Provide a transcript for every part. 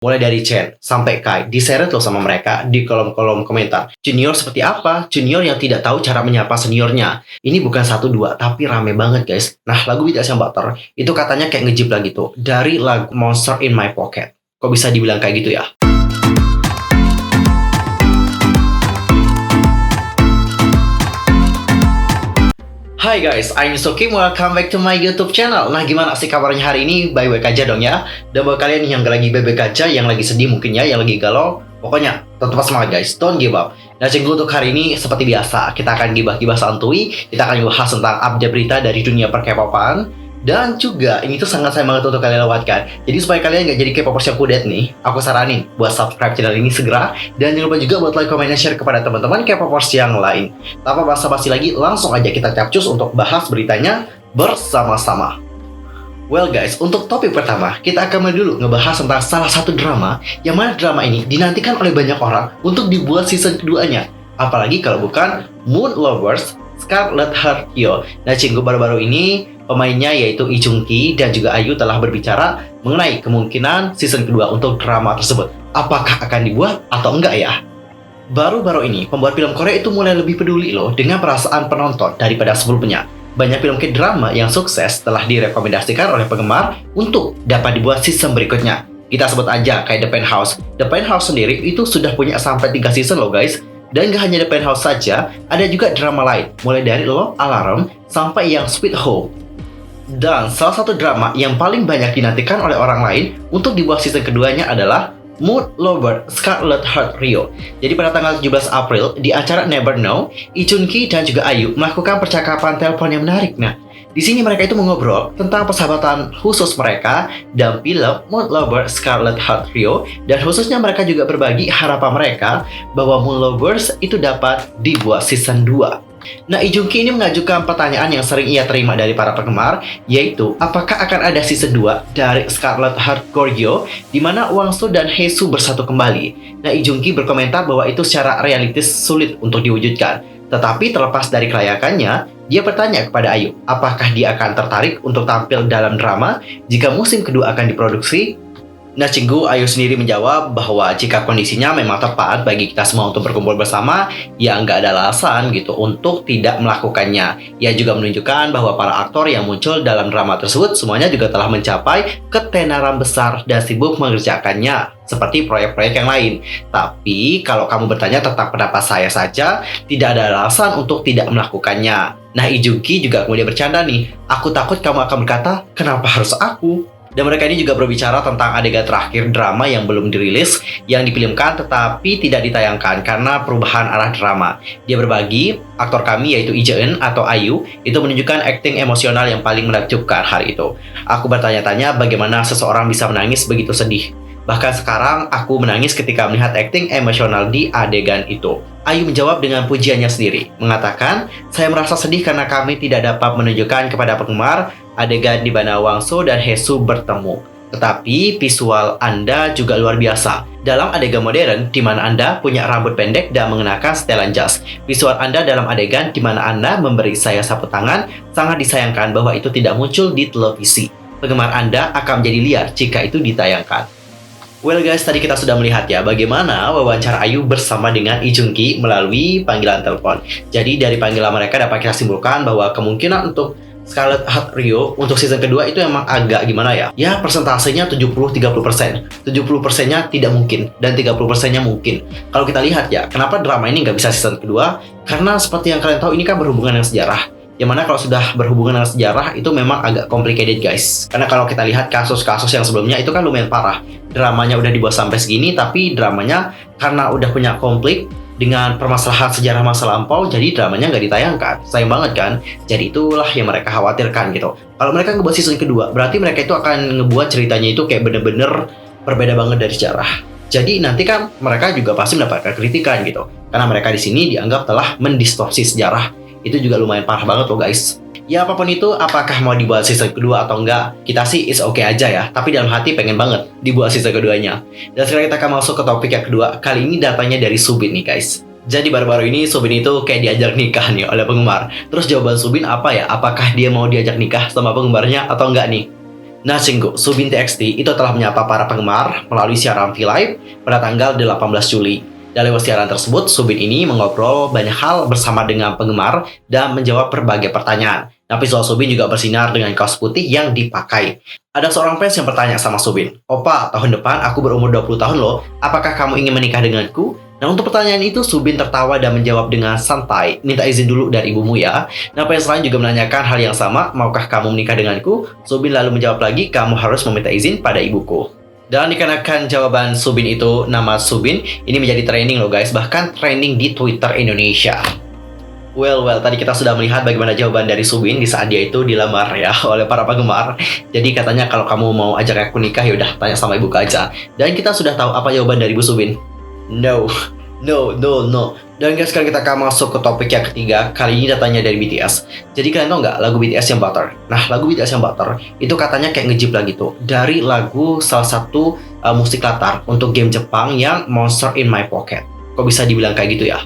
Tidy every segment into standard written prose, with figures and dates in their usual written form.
Mulai dari Chen sampai Kai diseret loh sama mereka di kolom-kolom komentar. Junior seperti apa? Junior yang tidak tahu cara menyapa seniornya. Ini bukan satu dua, tapi rame banget guys. Nah, lagu BTS yang Butter itu katanya kayak ngejiplak gitu dari lagu Monster in My Pocket. Kok bisa dibilang kayak gitu ya? Hai guys, I'm Sokim, welcome back to my YouTube channel. Nah, gimana sih kabarnya hari ini? Baik-baik aja dong ya. Dan buat kalian yang lagi bebek aja, yang lagi sedih mungkin ya, yang lagi galau, pokoknya tetap semangat guys, don't give up. Nah, cenggu untuk hari ini seperti biasa, kita akan gibah-gibah santuy, kita akan bahas tentang update berita dari dunia per-K-popan. Dan juga ini tuh sangat sayang banget untuk kalian lewatkan. Jadi supaya kalian nggak jadi K-popers yang kudet nih, aku saranin buat subscribe channel ini segera. Dan jangan lupa juga buat like, comment, dan share kepada teman-teman K-popers yang lain. Tanpa basa-basi lagi, langsung aja kita capcus untuk bahas beritanya bersama-sama. Well guys, untuk topik pertama, kita akan dulu ngebahas tentang salah satu drama, yang mana drama ini dinantikan oleh banyak orang untuk dibuat season keduanya. Apalagi kalau bukan Moon Lovers Scarlet Heart Hyo. Nah, cinggu baru-baru ini pemainnya yaitu Lee Jung Ki dan juga Ayu telah berbicara mengenai kemungkinan season kedua untuk drama tersebut. Apakah akan dibuat atau enggak ya? Baru-baru ini, pembuat film Korea itu mulai lebih peduli loh dengan perasaan penonton daripada sebelumnya. Banyak film K-drama yang sukses telah direkomendasikan oleh penggemar untuk dapat dibuat season berikutnya. Kita sebut aja kayak The Penthouse. The Penthouse sendiri itu sudah punya sampai 3 season loh guys. Dan gak hanya The Penthouse saja, ada juga drama lain, mulai dari Love Alarm sampai yang Sweet Home. Dan salah satu drama yang paling banyak dinantikan oleh orang lain untuk dibuat season keduanya adalah Moon Lover Scarlet Heart Hyo. Jadi pada tanggal 17 April di acara Never Know, Lee Jung Ki dan juga Ayu melakukan percakapan telepon yang menarik. Nah, di sini mereka itu mengobrol tentang persahabatan khusus mereka dan film Moon Lover Scarlet Heart Hyo, dan khususnya mereka juga berbagi harapan mereka bahwa Moon Lovers itu dapat dibuat season 2. Nah, Lee Jung Ki ini mengajukan pertanyaan yang sering ia terima dari para penggemar, yaitu apakah akan ada season 2 dari Scarlet Heart Hyo di mana Wang Soo dan Hae Soo bersatu kembali. Nah, Lee Jung Ki berkomentar bahwa itu secara realistis sulit untuk diwujudkan. Tetapi terlepas dari kelayakannya, dia bertanya kepada Ayu, apakah dia akan tertarik untuk tampil dalam drama jika musim kedua akan diproduksi? Nah, Cinggu, Ayu sendiri menjawab bahwa jika kondisinya memang tepat bagi kita semua untuk berkumpul bersama, ya nggak ada alasan gitu untuk tidak melakukannya. Ia juga menunjukkan bahwa para aktor yang muncul dalam drama tersebut semuanya juga telah mencapai ketenaran besar dan sibuk mengerjakannya seperti proyek-proyek yang lain. Tapi kalau kamu bertanya tentang pendapat saya saja, tidak ada alasan untuk tidak melakukannya. Nah, Lee Jung Ki juga kemudian bercanda nih, aku takut kamu akan berkata, kenapa harus aku? Dan mereka ini juga berbicara tentang adegan terakhir drama yang belum dirilis, yang difilmkan tetapi tidak ditayangkan karena perubahan arah drama. Dia berbagi, aktor kami yaitu Lee Jeon atau Ayu itu menunjukkan akting emosional yang paling menakjubkan hari itu. Aku bertanya-tanya bagaimana seseorang bisa menangis begitu sedih. Bahkan sekarang aku menangis ketika melihat akting emosional di adegan itu. Ayu menjawab dengan pujiannya sendiri, mengatakan, saya merasa sedih karena kami tidak dapat menunjukkan kepada penggemar adegan di mana Wang Soo dan Hae Soo bertemu. Tetapi visual Anda juga luar biasa. Dalam adegan modern di mana Anda punya rambut pendek dan mengenakan setelan jas. Visual Anda dalam adegan di mana Anda memberi saya sapu tangan sangat disayangkan bahwa itu tidak muncul di televisi. Penggemar Anda akan menjadi liar jika itu ditayangkan. Well guys, tadi kita sudah melihat ya bagaimana wawancara Ayu bersama dengan Lee Jung Ki melalui panggilan telepon. Jadi dari panggilan mereka dapat kita simpulkan bahwa kemungkinan untuk Scarlet Heart Hyo untuk season kedua itu emang agak gimana ya? Ya persentasenya 70-30%. 70%-nya tidak mungkin dan 30%-nya mungkin. Kalau kita lihat ya, kenapa drama ini nggak bisa season kedua? Karena seperti yang kalian tahu ini kan berhubungan dengan sejarah. Yang mana kalau sudah berhubungan dengan sejarah itu memang agak complicated guys. Karena kalau kita lihat kasus-kasus yang sebelumnya itu kan lumayan parah. Dramanya udah dibuat sampai segini, tapi dramanya karena udah punya konflik dengan permasalahan sejarah masa lampau, jadi dramanya nggak ditayangkan. Sayang banget kan? Jadi itulah yang mereka khawatirkan gitu. Kalau mereka ngebuat season kedua, berarti mereka itu akan ngebuat ceritanya itu kayak bener-bener berbeda banget dari sejarah. Jadi nanti kan mereka juga pasti mendapatkan kritikan gitu. Karena mereka di sini dianggap telah mendistorsi sejarah. Itu juga lumayan parah banget loh guys. Ya apapun itu, apakah mau dibuat season kedua atau enggak, kita sih is okay aja ya. Tapi dalam hati pengen banget dibuat season keduanya. Dan sekarang kita akan masuk ke topik yang kedua. Kali ini datanya dari Subin nih guys. Jadi baru-baru ini Subin itu kayak diajak nikah nih oleh penggemar. Terus jawaban Subin apa ya? Apakah dia mau diajak nikah sama penggemarnya atau enggak nih? Nah, Cinggu, Subin TXT itu telah menyapa para penggemar melalui siaran V-Live pada tanggal 18 Juli. Dan lewat siaran tersebut, Subin ini mengobrol banyak hal bersama dengan penggemar dan menjawab berbagai pertanyaan. Nah, visual Subin juga bersinar dengan kaos putih yang dipakai. Ada seorang fans yang bertanya sama Subin, "Opa, tahun depan aku berumur 20 tahun loh, apakah kamu ingin menikah denganku?" Nah, untuk pertanyaan itu, Subin tertawa dan menjawab dengan santai, "Minta izin dulu dari ibumu ya." Nah, fans lain juga menanyakan hal yang sama, "Maukah kamu menikah denganku?" Subin lalu menjawab lagi, "Kamu harus meminta izin pada ibuku." Dan dikarenakan jawaban Subin itu nama Subin, ini menjadi trending loh guys, bahkan trending di Twitter Indonesia. Well, tadi kita sudah melihat bagaimana jawaban dari Subin di saat dia itu dilamar ya oleh para penggemar. Jadi katanya kalau kamu mau ajak aku nikah, yaudah tanya sama ibu aja. Dan kita sudah tahu apa jawaban dari Ibu Subin. No. Dan guys, sekarang kita akan masuk ke topik yang ketiga. Kali ini datanya dari BTS. Jadi kalian tahu nggak lagu BTS yang Butter? Nah, lagu BTS yang Butter itu katanya kayak ngejip lah gitu dari lagu salah satu musik latar untuk game Jepang yang Monster in My Pocket. Kok bisa dibilang kayak gitu ya?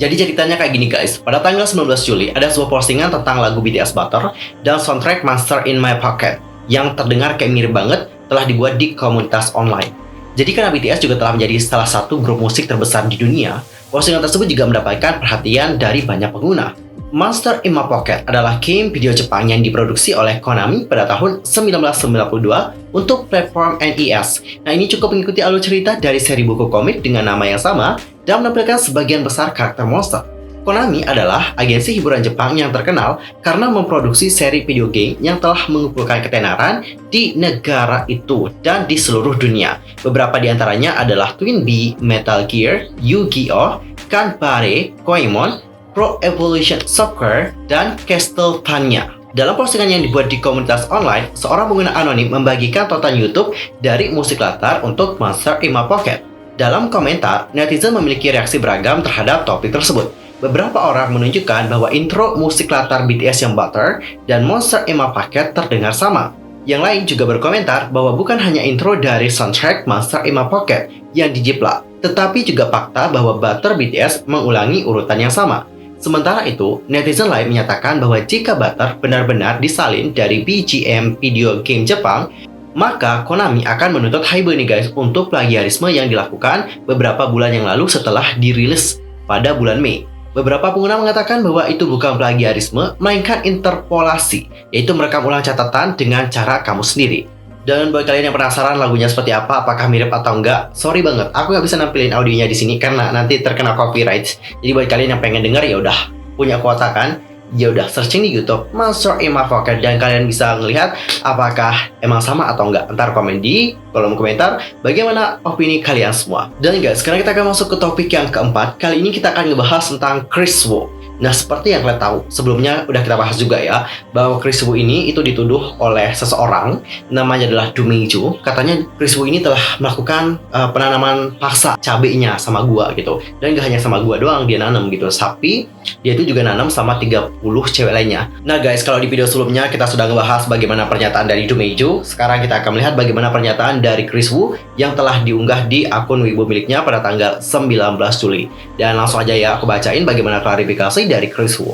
Jadi ceritanya kayak gini guys. Pada tanggal 19 Juli ada sebuah postingan tentang lagu BTS Butter dan soundtrack Monster in My Pocket yang terdengar kayak mirip banget telah dibuat di komunitas online. Jadi karena BTS juga telah menjadi salah satu grup musik terbesar di dunia, postingan tersebut juga mendapatkan perhatian dari banyak pengguna. Monster in My Pocket adalah game video Jepang yang diproduksi oleh Konami pada tahun 1992 untuk platform NES. Nah, ini cukup mengikuti alur cerita dari seri buku komik dengan nama yang sama dan menampilkan sebagian besar karakter monster. Konami adalah agensi hiburan Jepang yang terkenal karena memproduksi seri video game yang telah mengumpulkan ketenaran di negara itu dan di seluruh dunia. Beberapa di antaranya adalah Twin Bee, Metal Gear, Yu-Gi-Oh!, Kanpare, Koemon, Pro Evolution Soccer, dan Castlevania. Dalam postingan yang dibuat di komunitas online, seorang pengguna anonim membagikan tonton YouTube dari musik latar untuk Monster in My Pocket. Dalam komentar, netizen memiliki reaksi beragam terhadap topik tersebut. Beberapa orang menunjukkan bahwa intro musik latar BTS yang Butter dan Monster in My Pocket terdengar sama. Yang lain juga berkomentar bahwa bukan hanya intro dari soundtrack Monster in My Pocket yang dijiplak, tetapi juga fakta bahwa Butter BTS mengulangi urutan yang sama. Sementara itu, netizen lain menyatakan bahwa jika Butter benar-benar disalin dari BGM video game Jepang, maka Konami akan menuntut Hybe nih guys untuk plagiarisme yang dilakukan beberapa bulan yang lalu setelah dirilis pada bulan Mei. Beberapa pengguna mengatakan bahwa itu bukan plagiarisme, melainkan interpolasi, yaitu merekam ulang catatan dengan cara kamu sendiri. Dan buat kalian yang penasaran lagunya seperti apa, apakah mirip atau enggak, sorry banget, aku nggak bisa nampilin audionya di sini karena nanti terkena copyright. Jadi buat kalian yang pengen denger ya udah punya kuota kan, ya udah searching di YouTube Monster in My Pocket dan kalian bisa ngelihat apakah emang sama atau enggak. Ntar komen di kolom komentar bagaimana opini kalian semua. Dan guys, sekarang kita akan masuk ke topik yang keempat. Kali ini kita akan ngebahas tentang Kris Wu. Nah, seperti yang kalian tahu, sebelumnya udah kita bahas juga ya, bahwa Kris Wu ini itu dituduh oleh seseorang, namanya adalah Do Meiju. Katanya Kris Wu ini telah melakukan penanaman paksa cabenya sama gua gitu. Dan gak hanya sama gua doang dia nanam gitu, tapi dia itu juga nanam sama 30 cewek lainnya. Nah guys, kalau di video sebelumnya kita sudah ngebahas bagaimana pernyataan dari Do Meiju, sekarang kita akan melihat bagaimana pernyataan dari Kris Wu yang telah diunggah di akun Weibo miliknya pada tanggal 19 Juli. Dan langsung aja ya, aku bacain bagaimana klarifikasi dari Kris Wu.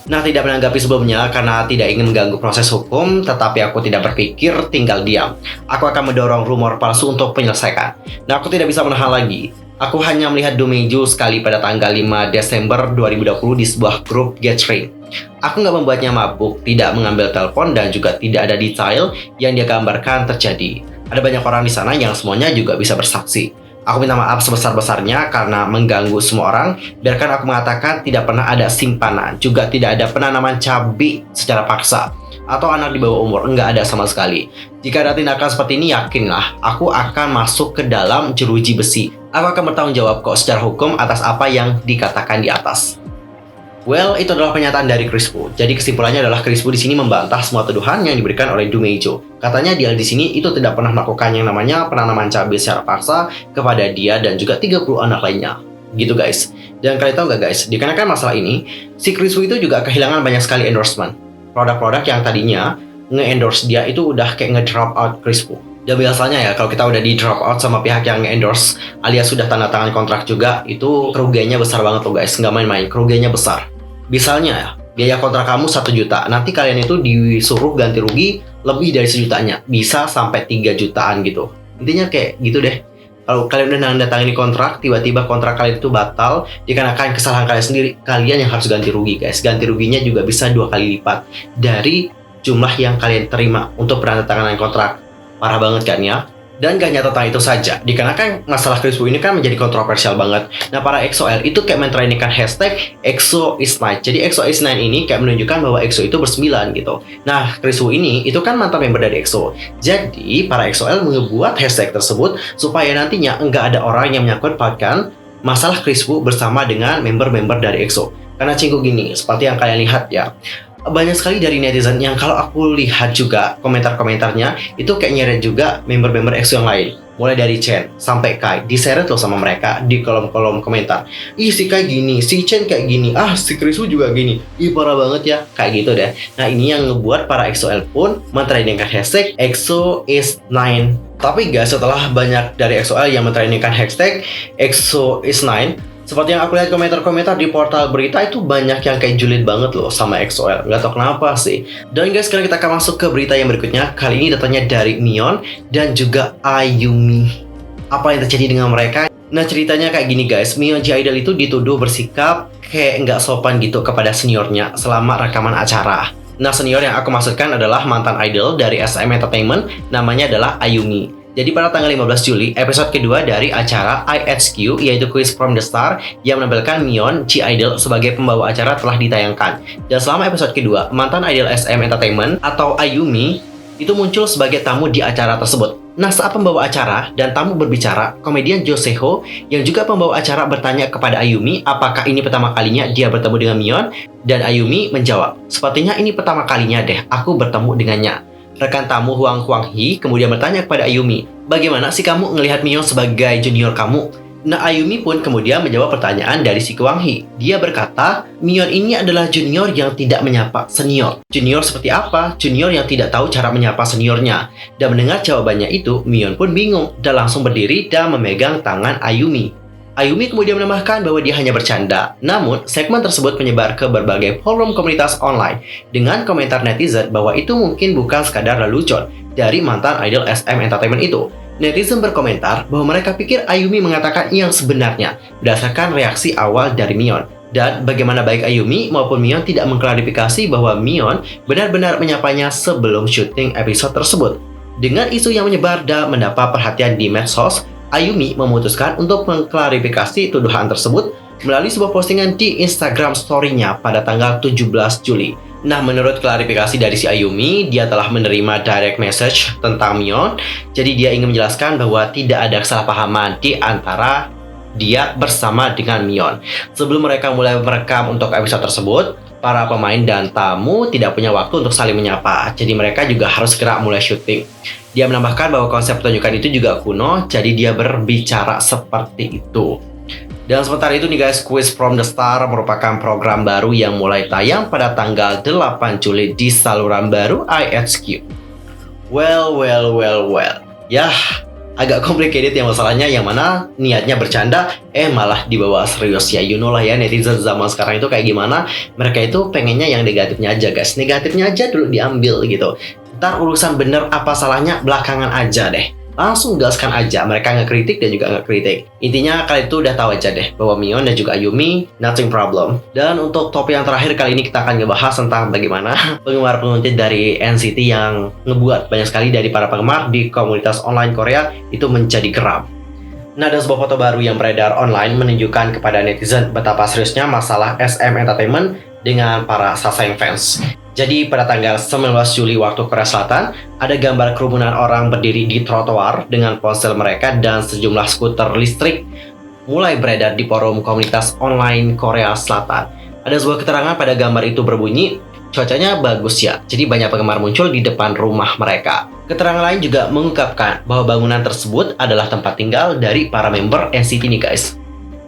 Nah, tidak menanggapi sebelumnya karena tidak ingin mengganggu proses hukum, tetapi aku tidak berpikir tinggal diam. Aku akan mendorong rumor palsu untuk penyelesaikan. Nah, aku tidak bisa menahan lagi. Aku hanya melihat Do Meiju sekali pada tanggal 5 Desember 2020 di sebuah grup gathering. Aku nggak membuatnya mabuk, tidak mengambil telepon, dan juga tidak ada detail yang dia gambarkan terjadi. Ada banyak orang di sana yang semuanya juga bisa bersaksi. Aku minta maaf sebesar-besarnya karena mengganggu semua orang. Biarkan aku mengatakan tidak pernah ada simpanan, juga tidak ada penanaman cabai secara paksa, atau anak di bawah umur, enggak ada sama sekali. Jika ada tindakan seperti ini, yakinlah, aku akan masuk ke dalam jeruji besi. Aku akan bertanggung jawab kok secara hukum atas apa yang dikatakan di atas. Well, itu adalah pernyataan dari Kris Wu. Jadi kesimpulannya adalah Kris Wu di sini membantah semua tuduhan yang diberikan oleh Do Meiju. Katanya dia di sini itu tidak pernah melakukan yang namanya penanaman cabai secara paksa kepada dia dan juga 30 anak lainnya. Gitu guys. Dan kalian tahu gak guys, dikarenakan masalah ini, si Kris Wu itu juga kehilangan banyak sekali endorsement. Produk-produk yang tadinya nge-endorse dia itu udah kayak nge-drop out Kris Wu. Dan biasanya ya, kalau kita udah di drop out sama pihak yang endorse alias sudah tanda tangan kontrak juga, itu kerugiannya besar banget loh guys, nggak main-main, kerugiannya besar. Biasanya biaya kontrak kamu 1 juta. Nanti kalian itu disuruh ganti rugi lebih dari 1 jutanya. Bisa sampai 3 jutaan gitu. Intinya kayak gitu deh. Kalau kalian udah nandatangani kontrak, tiba-tiba kontrak kalian itu batal, dikarenakan kesalahan kalian sendiri, kalian yang harus ganti rugi guys. Ganti ruginya juga bisa 2 kali lipat dari jumlah yang kalian terima untuk penandatanganan kontrak. Parah banget kan ya? Dan gak nyata tentang itu saja, dikarenakan masalah Chris Wu ini kan menjadi kontroversial banget. Nah, para EXO-L itu kayak mentrainingkan hashtag EXO is 9. Jadi EXO is 9 ini kayak menunjukkan bahwa EXO itu bersembilan gitu. Nah, Chris Wu ini itu kan mantan member dari EXO. Jadi, para EXO-L mengebuat hashtag tersebut supaya nantinya nggak ada orang yang menyangkut pautkan masalah Chris Wu bersama dengan member-member dari EXO. Karena cinggu gini, seperti yang kalian lihat ya, banyak sekali dari netizen yang kalau aku lihat juga komentar-komentarnya itu kayak nyeret juga member-member EXO yang lain. Mulai dari Chen sampai Kai diseret loh sama mereka di kolom-kolom komentar. Ih, si Kai gini, si Chen kayak gini, si Chris Wu juga gini. Ih, parah banget ya, kayak gitu deh. Nah, ini yang ngebuat para EXO-L pun mentrainingkan hashtag EXO is 9. Tapi guys, setelah banyak dari EXO-L yang mentrainingkan hashtag EXO is 9, seperti yang aku lihat komentar-komentar di portal berita itu banyak yang kayak julid banget loh sama EXO-L. Gak tau kenapa sih. Dan guys, sekarang kita akan masuk ke berita yang berikutnya. Kali ini datanya dari Mion dan juga Ayumi. Apa yang terjadi dengan mereka? Nah, ceritanya kayak gini guys. Mion J-Idol itu dituduh bersikap kayak nggak sopan gitu kepada seniornya selama rekaman acara. Nah, senior yang aku maksudkan adalah mantan idol dari SM Entertainment. Namanya adalah Ayumi. Jadi pada tanggal 15 Juli, episode kedua dari acara IHQ, yaitu Quiz from the Star, yang menampilkan Mion J-Idol sebagai pembawa acara telah ditayangkan. Dan selama episode kedua, mantan idol SM Entertainment atau Ayumi itu muncul sebagai tamu di acara tersebut. Nah, saat pembawa acara dan tamu berbicara, komedian Jo Se-ho yang juga pembawa acara bertanya kepada Ayumi apakah ini pertama kalinya dia bertemu dengan Mion, dan Ayumi menjawab, sepertinya ini pertama kalinya deh aku bertemu dengannya. Rekan tamu Huang Hee kemudian bertanya kepada Ayumi, bagaimana sih kamu ngelihat Mion sebagai junior kamu? Nah, Ayumi pun kemudian menjawab pertanyaan dari si Huang Hee. Dia berkata, Mion ini adalah junior yang tidak menyapa senior. Junior seperti apa? Junior yang tidak tahu cara menyapa seniornya. Dan mendengar jawabannya itu, Mion pun bingung dan langsung berdiri dan memegang tangan Ayumi. Ayumi kemudian menambahkan bahwa dia hanya bercanda. Namun, segmen tersebut menyebar ke berbagai forum komunitas online dengan komentar netizen bahwa itu mungkin bukan sekadar lelucon dari mantan idol SM Entertainment itu. Netizen berkomentar bahwa mereka pikir Ayumi mengatakan yang sebenarnya berdasarkan reaksi awal dari Mion. Dan bagaimana baik Ayumi maupun Mion tidak mengklarifikasi bahwa Mion benar-benar menyapanya sebelum syuting episode tersebut. Dengan isu yang menyebar dan mendapat perhatian di medsos, Ayumi memutuskan untuk mengklarifikasi tuduhan tersebut melalui sebuah postingan di Instagram story-nya pada tanggal 17 Juli. Nah, menurut klarifikasi dari si Ayumi, dia telah menerima direct message tentang Mion. Jadi dia ingin menjelaskan bahwa tidak ada kesalahpahaman di antara dia bersama dengan Mion. Sebelum mereka mulai merekam untuk episode tersebut, para pemain dan tamu tidak punya waktu untuk saling menyapa. Jadi mereka juga harus segera mulai syuting. Dia menambahkan bahwa konsep pertunjukan itu juga kuno, jadi dia berbicara seperti itu. Dan sementara itu nih guys, Quiz from the Star merupakan program baru yang mulai tayang pada tanggal 8 Juli di saluran baru IHQ. Well. Yah, agak complicated ya masalahnya, yang mana niatnya bercanda, malah dibawa serius ya. You know lah ya, netizen zaman sekarang itu kayak gimana. Mereka itu pengennya yang negatifnya aja guys. Negatifnya aja dulu diambil gitu. Ntar urusan bener apa salahnya belakangan aja deh. Langsung gaskan aja, mereka ngekritik dan juga ngekritik. Intinya kalian itu udah tahu aja deh bahwa Mion dan juga Ayumi nothing problem. Dan untuk topik yang terakhir kali ini kita akan ngebahas tentang bagaimana penggemar-penggemar dari NCT yang ngebuat banyak sekali dari para penggemar di komunitas online Korea itu menjadi geram. Nah, ada sebuah foto baru yang beredar online menunjukkan kepada netizen betapa seriusnya masalah SM Entertainment dengan para Sasaeng fans. Jadi pada tanggal 19 Juli waktu Korea Selatan, ada gambar kerumunan orang berdiri di trotoar dengan ponsel mereka dan sejumlah skuter listrik mulai beredar di forum komunitas online Korea Selatan. Ada sebuah keterangan pada gambar itu berbunyi, cuacanya bagus ya, jadi banyak penggemar muncul di depan rumah mereka. Keterangan lain juga mengungkapkan bahwa bangunan tersebut adalah tempat tinggal dari para member NCT nih guys.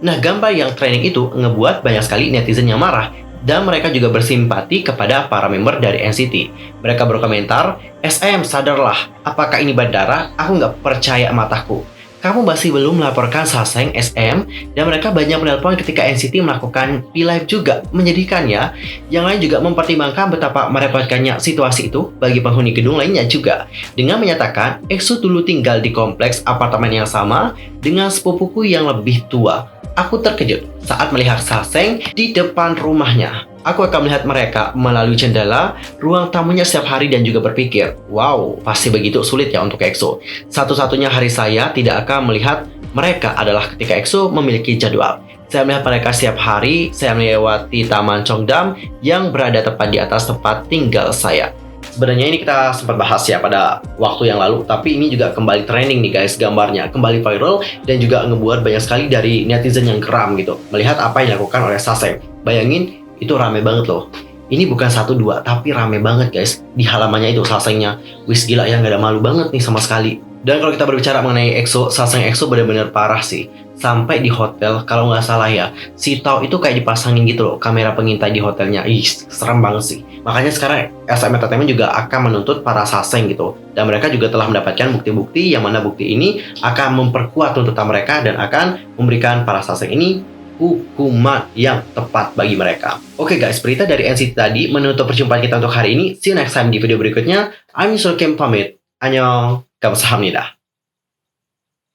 Nah, gambar yang trending itu ngebuat banyak sekali netizen yang marah. Dan mereka juga bersimpati kepada para member dari NCT. Mereka berkomentar, SM sadarlah, apakah ini bandara? Aku nggak percaya mataku. kamu masih belum melaporkan Saseng SM, dan mereka banyak menelpon ketika NCT melakukan P-Live juga. Menyedihkan ya. Yang lain juga mempertimbangkan betapa merepotkannya situasi itu bagi penghuni gedung lainnya juga. Dengan menyatakan, EXO dulu tinggal di kompleks apartemen yang sama dengan sepupuku yang lebih tua. Aku terkejut saat melihat Saseng di depan rumahnya. Aku akan melihat mereka melalui jendela ruang tamunya setiap hari dan juga berpikir, wow, pasti begitu sulit ya untuk EXO. Satu-satunya hari saya tidak akan melihat mereka adalah ketika EXO memiliki jadwal. Saya melihat mereka setiap hari, saya melewati Taman Cheongdam yang berada tepat di atas tempat tinggal saya. Sebenarnya ini kita sempat bahas ya pada waktu yang lalu, tapi ini juga kembali trending nih guys, gambarnya kembali viral dan juga ngebuat banyak sekali dari netizen yang geram gitu melihat apa yang dilakukan oleh Saseng. Bayangin, itu rame banget loh. Ini bukan 1-2, tapi rame banget guys. Di halamannya itu Sasengnya. Wis gila ya, nggak ada malu banget nih sama sekali. Dan kalau kita berbicara mengenai EXO, Saseng EXO benar-benar parah sih. Sampai di hotel, kalau nggak salah ya, si Tao itu kayak dipasangin gitu loh, kamera pengintai di hotelnya. Ih, serem banget sih. Makanya sekarang SM Entertainment juga akan menuntut para Saseng gitu. Dan mereka juga telah mendapatkan bukti-bukti yang mana bukti ini akan memperkuat tuntutan mereka dan akan memberikan para Saseng ini hukuman yang tepat bagi mereka. Oke guys, berita dari NCT tadi menutup perjumpaan kita untuk hari ini. See you next time di video berikutnya. I'm Kim pamit. Annyeong. Kamsahamnida.